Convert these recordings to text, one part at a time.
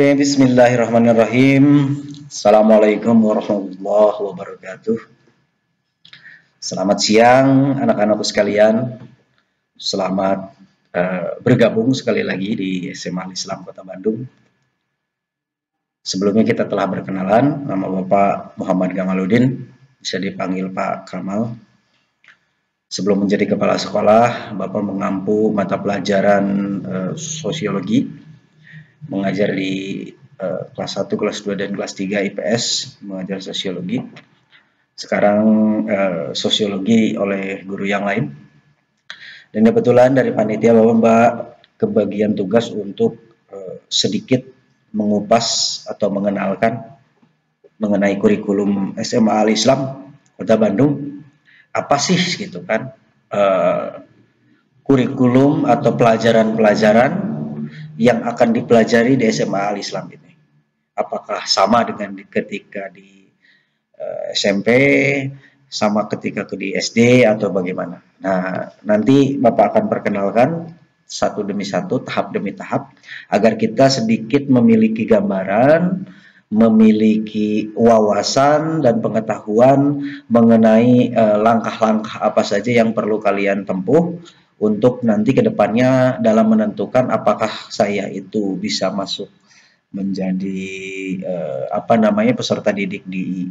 Oke, bismillahirrahmanirrahim. Assalamualaikum warahmatullahi wabarakatuh. Selamat siang anak-anakku sekalian. Selamat bergabung sekali lagi di SMA Al-Islam Kota Bandung. Sebelumnya kita telah berkenalan, nama Bapak Muhammad Gamaludin, bisa dipanggil Pak Kamal. Sebelum menjadi kepala sekolah, Bapak mengampu mata pelajaran sosiologi, mengajar di kelas 1, kelas 2, dan kelas 3 IPS, mengajar sosiologi. Sekarang sosiologi oleh guru yang lain. Dan kebetulan dari panitia Bapak kebagian tugas untuk sedikit mengupas atau mengenalkan mengenai kurikulum SMA Al-Islam Kota Bandung. Apa sih gitu kan kurikulum atau pelajaran-pelajaran yang akan dipelajari di SMA Al-Islam ini? Apakah sama dengan ketika di SMP, sama ketika di SD, atau bagaimana? Nah, nanti Bapak akan perkenalkan satu demi satu, tahap demi tahap, agar kita sedikit memiliki gambaran, memiliki wawasan dan pengetahuan mengenai langkah-langkah apa saja yang perlu kalian tempuh untuk nanti ke depannya dalam menentukan apakah saya itu bisa masuk menjadi peserta didik di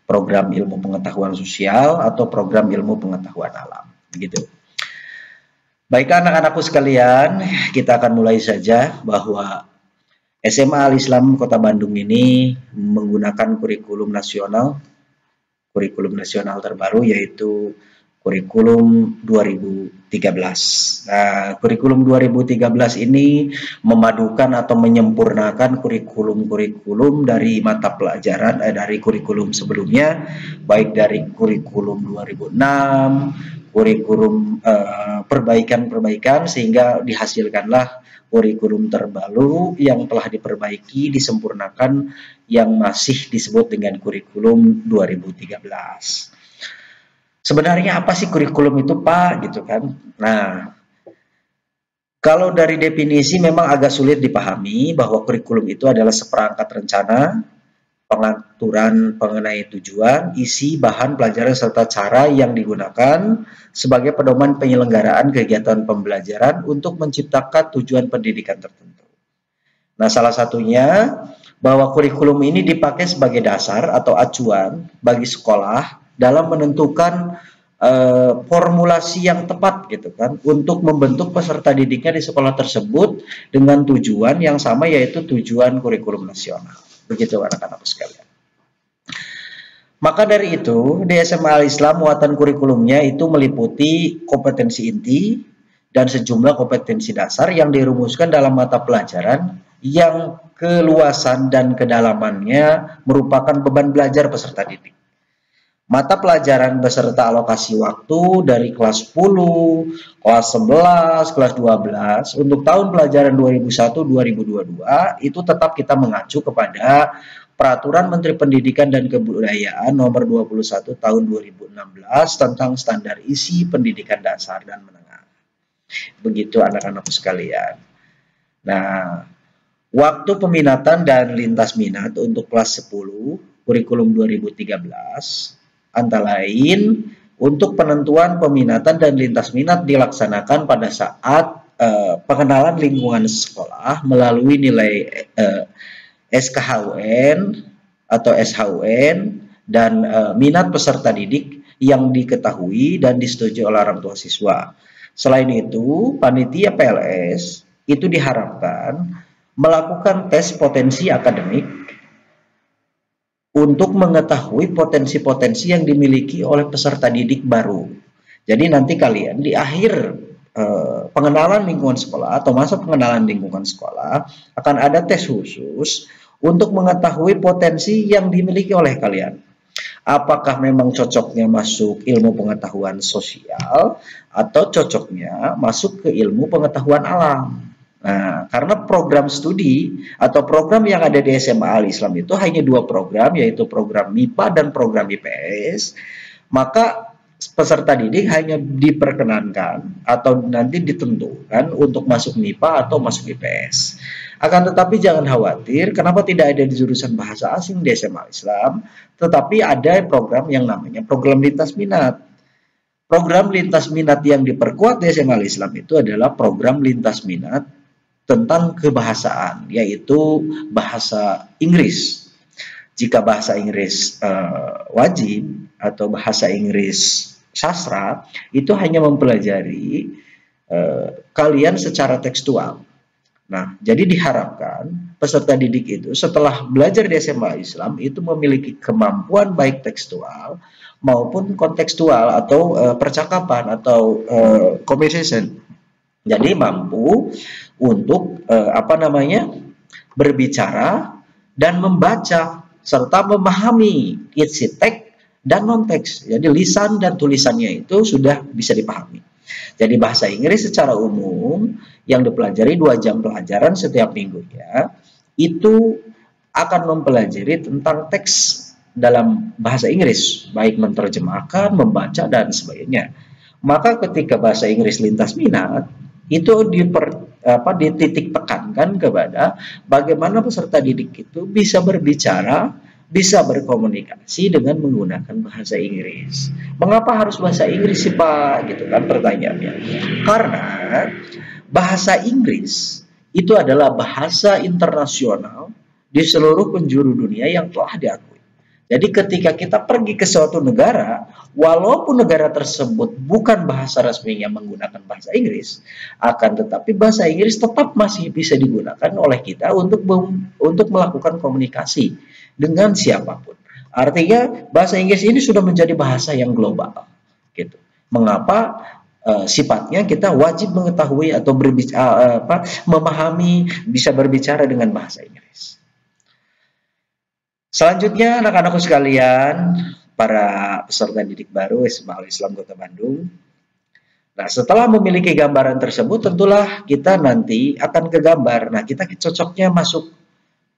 program ilmu pengetahuan sosial atau program ilmu pengetahuan alam, begitu. Baik anak-anakku sekalian, kita akan mulai saja bahwa SMA Al-Islam Kota Bandung ini menggunakan kurikulum nasional terbaru, yaitu kurikulum 2013. Nah, kurikulum 2013 ini memadukan atau menyempurnakan kurikulum dari mata pelajaran dari kurikulum sebelumnya, baik dari kurikulum 2006, kurikulum perbaikan-perbaikan, sehingga dihasilkanlah kurikulum terbaru yang telah diperbaiki, disempurnakan, yang masih disebut dengan kurikulum 2013. Sebenarnya apa sih kurikulum itu, Pak? Gitu kan. Nah, kalau dari definisi memang agak sulit dipahami bahwa kurikulum itu adalah seperangkat rencana, pengaturan mengenai tujuan, isi, bahan pelajaran, serta cara yang digunakan sebagai pedoman penyelenggaraan kegiatan pembelajaran untuk menciptakan tujuan pendidikan tertentu. Nah, salah satunya bahwa kurikulum ini dipakai sebagai dasar atau acuan bagi sekolah dalam menentukan formulasi yang tepat gitu kan untuk membentuk peserta didiknya di sekolah tersebut dengan tujuan yang sama, yaitu tujuan kurikulum nasional. Begitu anak-anak sekalian. Maka dari itu di SMA Al-Islam muatan kurikulumnya itu meliputi kompetensi inti dan sejumlah kompetensi dasar yang dirumuskan dalam mata pelajaran yang keluasan dan kedalamannya merupakan beban belajar peserta didik. Mata pelajaran beserta alokasi waktu dari kelas 10, kelas 11, kelas 12 untuk tahun pelajaran 2001-2022 itu tetap kita mengacu kepada Peraturan Menteri Pendidikan dan Kebudayaan Nomor 21 Tahun 2016 tentang standar isi pendidikan dasar dan menengah. Begitu anak-anakku sekalian. Nah, waktu peminatan dan lintas minat untuk kelas 10 kurikulum 2013 antara lain untuk penentuan peminatan dan lintas minat dilaksanakan pada saat pengenalan lingkungan sekolah melalui nilai SKHUN atau SHUN dan minat peserta didik yang diketahui dan disetujui oleh orang tua siswa. Selain itu, panitia PLS itu diharapkan melakukan tes potensi akademik untuk mengetahui potensi-potensi yang dimiliki oleh peserta didik baru. Jadi nanti kalian di akhir pengenalan lingkungan sekolah atau masa pengenalan lingkungan sekolah akan ada tes khusus untuk mengetahui potensi yang dimiliki oleh kalian. Apakah memang cocoknya masuk ilmu pengetahuan sosial atau cocoknya masuk ke ilmu pengetahuan alam. Nah, karena program studi atau program yang ada di SMA Al-Islam itu hanya 2 program, yaitu program MIPA dan program IPS, maka peserta didik hanya diperkenankan atau nanti ditentukan untuk masuk MIPA atau masuk IPS. Akan tetapi jangan khawatir, kenapa tidak ada di jurusan bahasa asing di SMA Islam, tetapi ada program yang namanya program lintas minat. Program lintas minat yang diperkuat di SMA Islam itu adalah program lintas minat tentang kebahasaan, yaitu bahasa Inggris. Jika bahasa Inggris wajib atau bahasa Inggris sastra, itu hanya mempelajari kalian secara tekstual. Nah, jadi diharapkan peserta didik itu setelah belajar di SMA Islam itu memiliki kemampuan baik tekstual maupun kontekstual atau percakapan atau conversation. Jadi mampu untuk berbicara dan membaca serta memahami isi teks dan non-teks. Jadi lisan dan tulisannya itu sudah bisa dipahami. Jadi bahasa Inggris secara umum yang dipelajari 2 jam pelajaran setiap minggunya itu akan mempelajari tentang teks dalam bahasa Inggris, baik menerjemahkan, membaca, dan sebagainya. Maka ketika bahasa Inggris lintas minat itu dititik tekankan kepada bagaimana peserta didik itu bisa berbicara, bisa berkomunikasi dengan menggunakan bahasa Inggris. Mengapa harus bahasa Inggris sih Pak? Gitu kan pertanyaannya. Karena bahasa Inggris itu adalah bahasa internasional di seluruh penjuru dunia yang telah diakui. Jadi ketika kita pergi ke suatu negara, walaupun negara tersebut bukan bahasa resminya menggunakan bahasa Inggris, akan tetapi bahasa Inggris tetap masih bisa digunakan oleh kita untuk melakukan komunikasi dengan siapapun. Artinya bahasa Inggris ini sudah menjadi bahasa yang global. Gitu. Mengapa? Sifatnya kita wajib mengetahui atau memahami, bisa berbicara dengan bahasa Inggris. Selanjutnya anak-anakku sekalian, para peserta didik baru SMA Al-Islam Kota Bandung. Nah, setelah memiliki gambaran tersebut, tentulah kita nanti akan ke gambar. Nah, kita cocoknya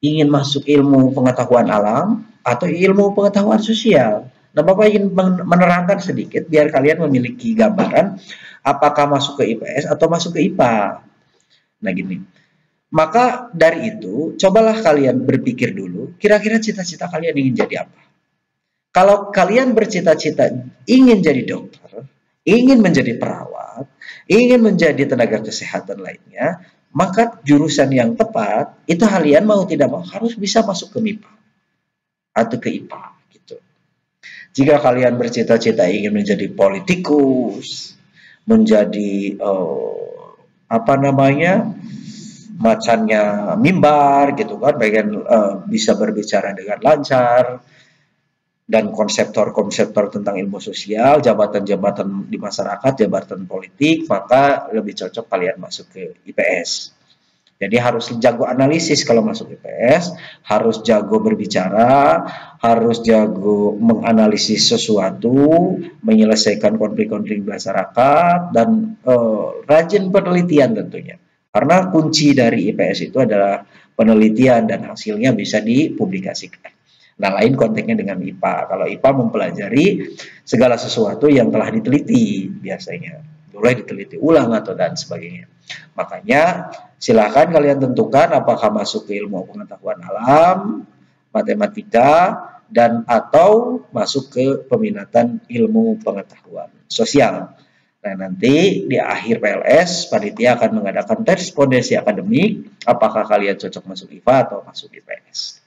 ingin masuk ilmu pengetahuan alam atau ilmu pengetahuan sosial. Nah, Bapak ingin menerangkan sedikit biar kalian memiliki gambaran apakah masuk ke IPS atau masuk ke IPA. Nah, gini. Maka dari itu, cobalah kalian berpikir dulu, kira-kira cita-cita kalian ingin jadi apa? Kalau kalian bercita-cita ingin jadi dokter, ingin menjadi perawat, ingin menjadi tenaga kesehatan lainnya, maka jurusan yang tepat, itu kalian mau tidak mau harus bisa masuk ke MIPA atau ke IPA. Gitu. Jika kalian bercita-cita ingin menjadi politikus, menjadi macannya mimbar gitu kan, bagian bisa berbicara dengan lancar dan konseptor tentang ilmu sosial, jabatan-jabatan di masyarakat, jabatan politik, maka lebih cocok kalian masuk ke IPS. Jadi harus jago analisis kalau masuk IPS, harus jago berbicara, harus jago menganalisis sesuatu, menyelesaikan konflik-konflik masyarakat, dan rajin penelitian tentunya. Karena kunci dari IPS itu adalah penelitian dan hasilnya bisa dipublikasikan. Nah, lain konteksnya dengan IPA. Kalau IPA mempelajari segala sesuatu yang telah diteliti biasanya. Boleh diteliti ulang atau dan sebagainya. Makanya silakan kalian tentukan apakah masuk ke ilmu pengetahuan alam, matematika, dan atau masuk ke peminatan ilmu pengetahuan sosial. Nah, nanti di akhir PLS, panitia akan mengadakan respondensi akademik, apakah kalian cocok masuk IPA atau masuk IPS.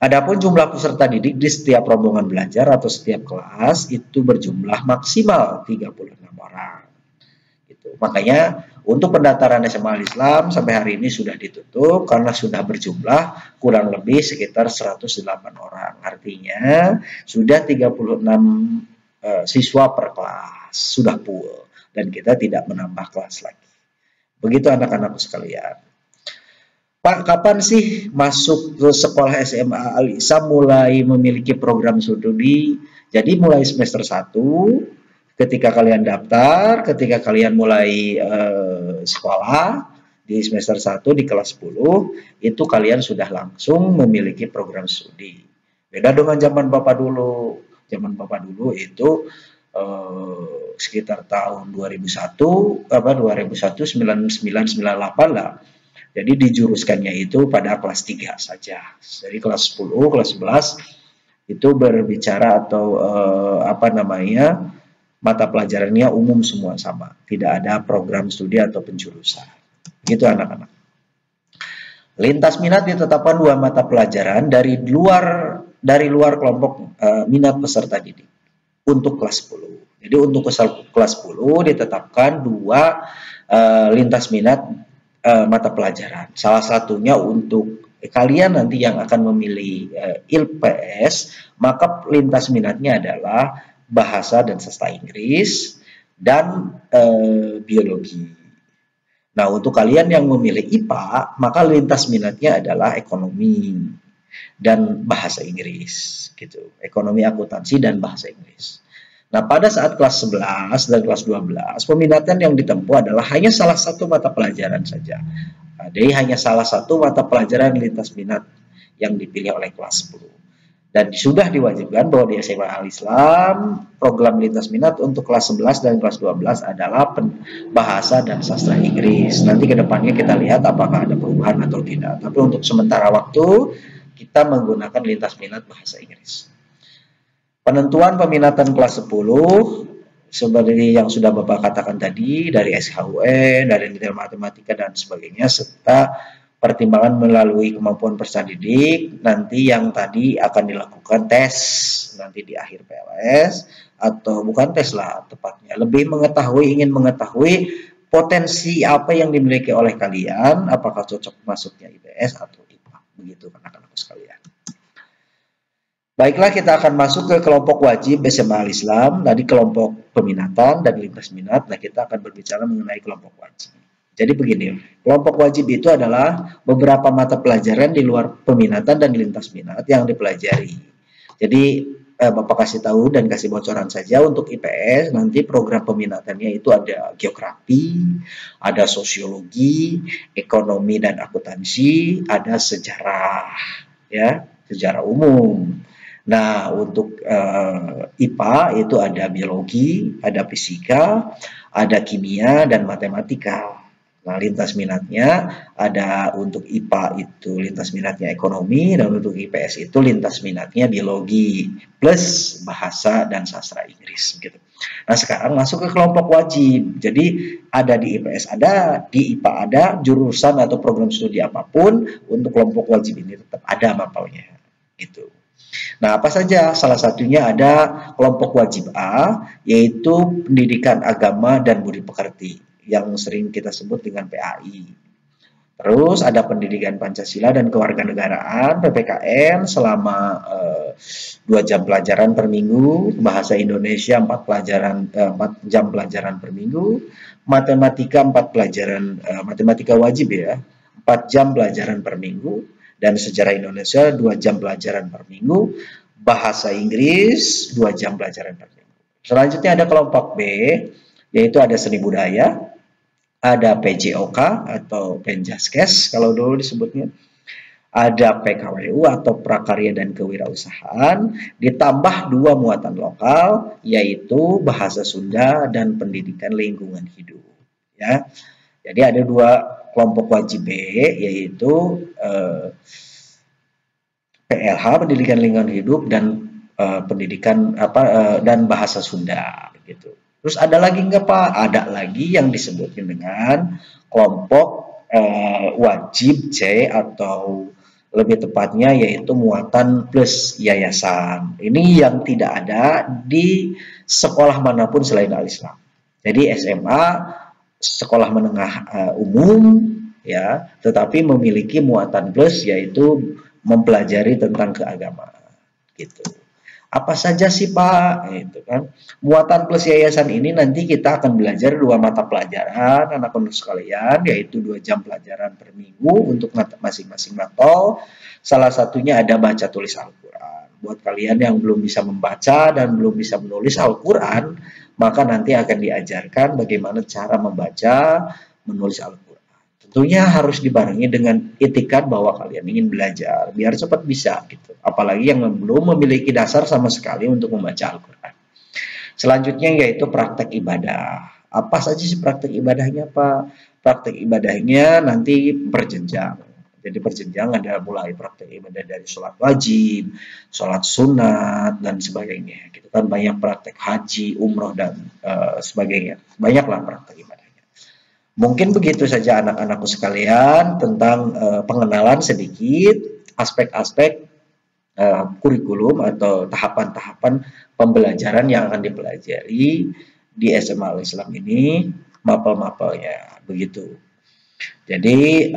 Adapun jumlah peserta didik di setiap rombongan belajar atau setiap kelas itu berjumlah maksimal 36 orang. Gitu. Makanya untuk pendaftaran SMA Al-Islam sampai hari ini sudah ditutup karena sudah berjumlah kurang lebih sekitar 108 orang. Artinya sudah 36 siswa per kelas, sudah full, dan kita tidak menambah kelas lagi. Begitu anak-anakku sekalian. Pak, kapan sih masuk ke sekolah SMA Al-Islam mulai memiliki program studi? Jadi mulai semester 1, ketika kalian daftar, ketika kalian mulai sekolah, di semester 1 di kelas 10, itu kalian sudah langsung memiliki program studi. Beda dengan zaman Bapak dulu. Zaman Bapak dulu itu sekitar tahun 2001, 9998 lah. Jadi dijuruskannya itu pada kelas 3 saja. Jadi kelas 10, kelas 11 itu berbicara atau mata pelajarannya umum semua sama. Tidak ada program studi atau penjurusan. Gitu anak-anak. Lintas minat ditetapkan 2 mata pelajaran dari luar kelompok minat peserta didik untuk kelas 10. Jadi untuk kelas 10 ditetapkan 2 lintas minat mata pelajaran. Salah satunya untuk kalian nanti yang akan memilih IPS, maka lintas minatnya adalah bahasa dan sastra Inggris dan biologi. Nah, untuk kalian yang memilih IPA, maka lintas minatnya adalah ekonomi dan bahasa Inggris gitu. Ekonomi, akuntansi dan bahasa Inggris. Nah, pada saat kelas 11 dan kelas 12, peminatan yang ditempuh adalah hanya salah satu mata pelajaran saja. Nah, jadi hanya salah satu mata pelajaran lintas minat yang dipilih oleh kelas 10. Dan sudah diwajibkan bahwa di SMA Al-Islam, program lintas minat untuk kelas 11 dan kelas 12 adalah bahasa dan sastra Inggris. Nanti ke depannya kita lihat apakah ada perubahan atau tidak. Tapi untuk sementara waktu, kita menggunakan lintas minat bahasa Inggris. Penentuan peminatan kelas 10 seperti yang sudah Bapak katakan tadi dari SHUN, dari nilai matematika dan sebagainya, serta pertimbangan melalui kemampuan peserta didik. Nanti yang tadi akan dilakukan tes nanti di akhir PLS, atau bukan tes lah tepatnya, lebih ingin mengetahui potensi apa yang dimiliki oleh kalian, apakah cocok masuknya IPS atau IPA, begitu anak-anak sekalian. Baiklah, kita akan masuk ke kelompok wajib SMA Al-Islam, tadi kelompok peminatan dan lintas minat. Nah, kita akan berbicara mengenai kelompok wajib. Jadi begini, kelompok wajib itu adalah beberapa mata pelajaran di luar peminatan dan lintas minat yang dipelajari. Jadi, Bapak kasih tahu dan kasih bocoran saja untuk IPS, nanti program peminatannya itu ada geografi, ada sosiologi, ekonomi dan akuntansi, ada sejarah, ya, sejarah umum. Nah, untuk IPA itu ada biologi, ada fisika, ada kimia, dan matematika. Nah, lintas minatnya ada untuk IPA itu lintas minatnya ekonomi, dan untuk IPS itu lintas minatnya biologi, plus bahasa dan sastra Inggris. Gitu. Nah, sekarang masuk ke kelompok wajib. Jadi, ada di IPS ada, di IPA ada, jurusan atau program studi apapun, untuk kelompok wajib ini tetap ada mapelnya. Gitu. Nah, apa saja? Salah satunya ada kelompok wajib A, yaitu pendidikan agama dan budi pekerti, yang sering kita sebut dengan PAI. Terus ada pendidikan Pancasila dan kewarganegaraan, PPKN, selama 2 jam pelajaran per minggu, bahasa Indonesia 4 jam pelajaran per minggu, matematika 4 pelajaran, matematika wajib ya, 4 jam pelajaran per minggu, dan sejarah Indonesia 2 jam pelajaran per minggu, bahasa Inggris 2 jam pelajaran per minggu. Selanjutnya ada kelompok B, yaitu ada seni budaya, ada PJOK atau Penjaskes kalau dulu disebutnya, ada PKWU atau prakarya dan kewirausahaan, ditambah 2 muatan lokal, yaitu bahasa Sunda dan pendidikan lingkungan hidup. Ya, jadi ada 2 kelompok wajib B, yaitu PLH, pendidikan lingkungan hidup, dan pendidikan dan bahasa Sunda gitu. Terus ada lagi nggak Pak? Ada lagi yang disebutkan dengan kelompok wajib C, atau lebih tepatnya yaitu muatan plus yayasan. Ini yang tidak ada di sekolah manapun selain Al-Islam. Jadi SMA sekolah menengah umum ya, tetapi memiliki muatan plus, yaitu mempelajari tentang keagamaan gitu. Apa saja sih Pak? Itu kan. Muatan plus yayasan ini nanti kita akan belajar 2 mata pelajaran anak-anak sekalian, yaitu 2 jam pelajaran per minggu untuk masing-masing matol. Salah satunya ada baca tulis Al-Quran. Buat kalian yang belum bisa membaca dan belum bisa menulis Al-Quran, maka nanti akan diajarkan bagaimana cara membaca, menulis Al-Quran. Tentunya harus dibarengi dengan itikad bahwa kalian ingin belajar, biar cepat bisa gitu. Apalagi yang belum memiliki dasar sama sekali untuk membaca Al-Quran. Selanjutnya yaitu praktek ibadah. Apa saja sih praktek ibadahnya, Pak? Praktek ibadahnya nanti berjenjang. Jadi berjenjang, ada mulai praktek ibadah dari sholat wajib, sholat sunat, dan sebagainya. Gitu kan, banyak praktek haji, umroh, dan sebagainya. Banyaklah praktek ibadahnya. Mungkin begitu saja anak-anakku sekalian tentang pengenalan sedikit aspek-aspek kurikulum atau tahapan-tahapan pembelajaran yang akan dipelajari di SMA Al-Islam ini, mapel-mapelnya begitu. Jadi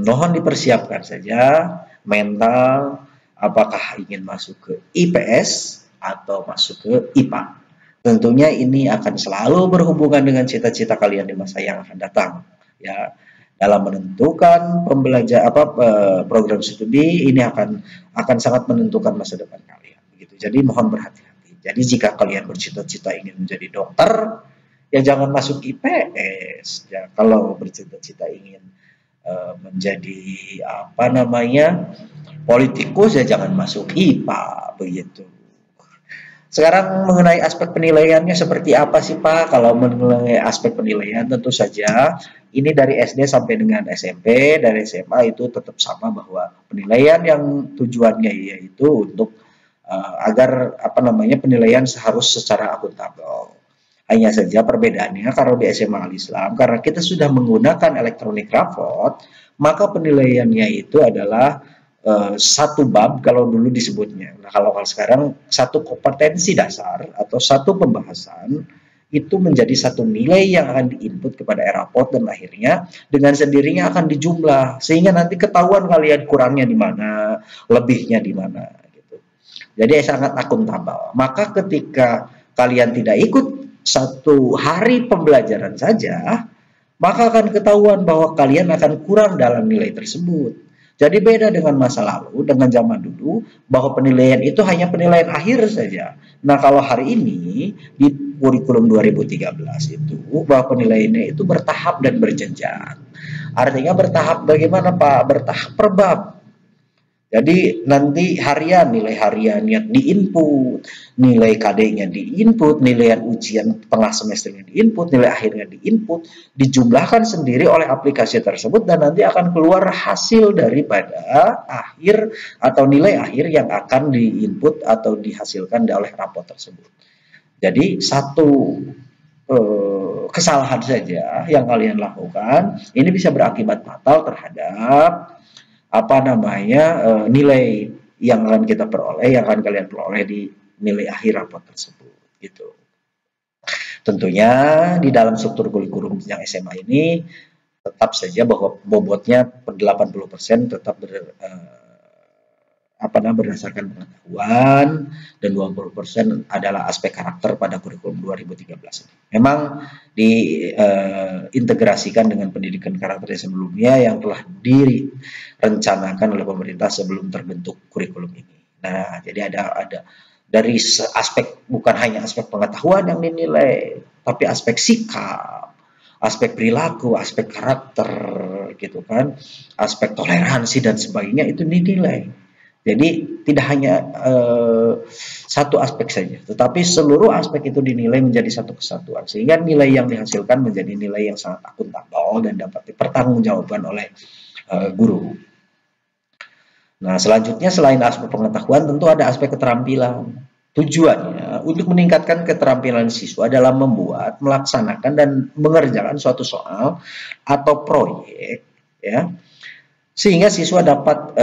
mohon dipersiapkan saja mental, apakah ingin masuk ke IPS atau masuk ke IPA. Tentunya ini akan selalu berhubungan dengan cita-cita kalian di masa yang akan datang, ya. Dalam menentukan program studi ini akan sangat menentukan masa depan kalian. Begitu. Jadi mohon berhati-hati. Jadi jika kalian bercita-cita ingin menjadi dokter, ya jangan masuk IPS. Ya, kalau bercita-cita ingin menjadi politikus, ya jangan masuk IPA begitu. Sekarang mengenai aspek penilaiannya seperti apa sih Pak? Kalau mengenai aspek penilaian tentu saja ini dari SD sampai dengan SMP, dari SMA itu tetap sama bahwa penilaian yang tujuannya yaitu untuk agar penilaian harus secara akuntabel. Hanya saja perbedaannya kalau di SMA Al-Islam karena kita sudah menggunakan elektronik rapot, maka penilaiannya itu adalah satu bab kalau dulu disebutnya. Nah, kalau sekarang satu kompetensi dasar atau satu pembahasan itu menjadi satu nilai yang akan diinput kepada rapot dan akhirnya dengan sendirinya akan dijumlah sehingga nanti ketahuan kalian kurangnya di mana, lebihnya di mana gitu. Jadi sangat akuntabel. Maka ketika kalian tidak ikut satu hari pembelajaran saja, maka akan ketahuan bahwa kalian akan kurang dalam nilai tersebut. Jadi beda dengan masa lalu, dengan zaman dulu, bahwa penilaian itu hanya penilaian akhir saja. Nah, kalau hari ini, di kurikulum 2013 itu, bahwa penilaiannya itu bertahap dan berjenjang. Artinya bertahap bagaimana Pak? Bertahap per bab. Jadi nanti harian, nilai hariannya diinput, nilai KD-nya diinput, nilai ujian tengah semesternya diinput, nilai akhirnya diinput, dijumlahkan sendiri oleh aplikasi tersebut dan nanti akan keluar hasil daripada akhir atau nilai akhir yang akan diinput atau dihasilkan oleh rapot tersebut. Jadi satu kesalahan saja yang kalian lakukan ini bisa berakibat fatal terhadap nilai yang akan kita peroleh, yang akan kalian peroleh di nilai akhir rapot tersebut gitu. Tentunya di dalam struktur kurikulum yang SMA ini tetap saja bahwa bobotnya 80% tetap berdasarkan pengetahuan dan 20% adalah aspek karakter pada kurikulum 2013 ini. Memang diintegrasikan dengan pendidikan karakter sebelumnya yang telah direncanakan oleh pemerintah sebelum terbentuk kurikulum ini. Nah, jadi ada dari aspek bukan hanya aspek pengetahuan yang dinilai, tapi aspek sikap, aspek perilaku, aspek karakter gitu kan, aspek toleransi dan sebagainya itu dinilai. Jadi tidak hanya satu aspek saja, tetapi seluruh aspek itu dinilai menjadi satu kesatuan, sehingga nilai yang dihasilkan menjadi nilai yang sangat akuntabel dan dapat dipertanggungjawabkan oleh guru. Nah, selanjutnya selain aspek pengetahuan, tentu ada aspek keterampilan. Tujuannya untuk meningkatkan keterampilan siswa dalam membuat, melaksanakan, dan mengerjakan suatu soal atau proyek, ya, sehingga siswa dapat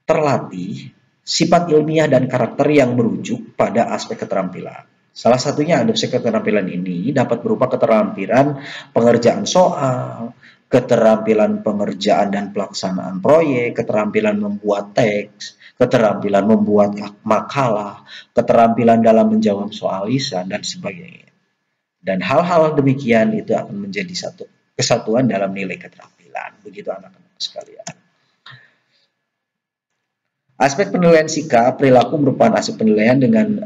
terlatih sifat ilmiah dan karakter yang merujuk pada aspek keterampilan. Salah satunya aspek keterampilan ini dapat berupa keterampilan pengerjaan soal, keterampilan pengerjaan dan pelaksanaan proyek, keterampilan membuat teks, keterampilan membuat makalah, keterampilan dalam menjawab soal lisan, dan sebagainya. Dan hal-hal demikian itu akan menjadi satu kesatuan dalam nilai keterampilan. Begitu anak-anak sekalian. Aspek penilaian sikap perilaku merupakan aspek penilaian dengan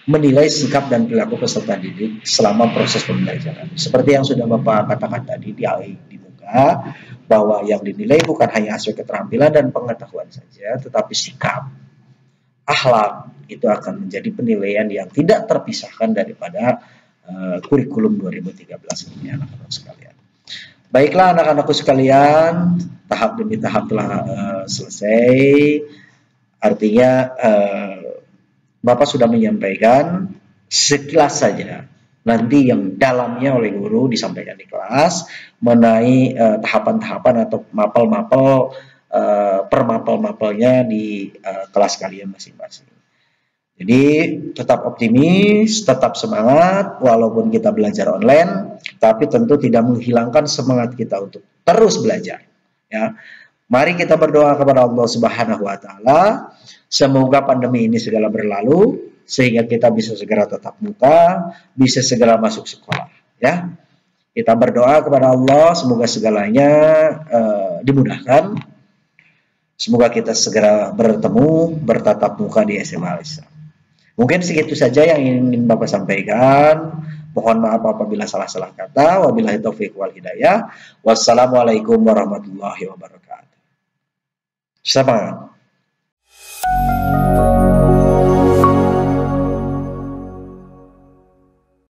menilai sikap dan perilaku peserta didik selama proses pembelajaran. Seperti yang sudah Bapak katakan tadi di muka, bahwa yang dinilai bukan hanya aspek keterampilan dan pengetahuan saja, tetapi sikap, akhlak itu akan menjadi penilaian yang tidak terpisahkan daripada kurikulum 2013 ini, anak-anak sekalian. Baiklah anak-anakku sekalian, tahap demi tahap telah selesai. Artinya Bapak sudah menyampaikan sekilas saja. Nanti yang dalamnya oleh guru disampaikan di kelas mengenai tahapan-tahapan atau mapel-mapel per mapel-mapelnya di kelas kalian masing-masing. Jadi tetap optimis, tetap semangat walaupun kita belajar online, tapi tentu tidak menghilangkan semangat kita untuk terus belajar. Ya, mari kita berdoa kepada Allah Subhanahu Wa Taala, semoga pandemi ini segera berlalu sehingga kita bisa segera tatap muka, bisa segera masuk sekolah. Ya, kita berdoa kepada Allah, semoga segalanya dimudahkan. Semoga kita segera bertemu, bertatap muka di SMA Al-Islam. Mungkin segitu saja yang ingin Bapak sampaikan. Mohon maaf apabila salah-salah kata. Wabillahi taufiq wal hidayah. Wassalamualaikum warahmatullahi wabarakatuh. Semangat.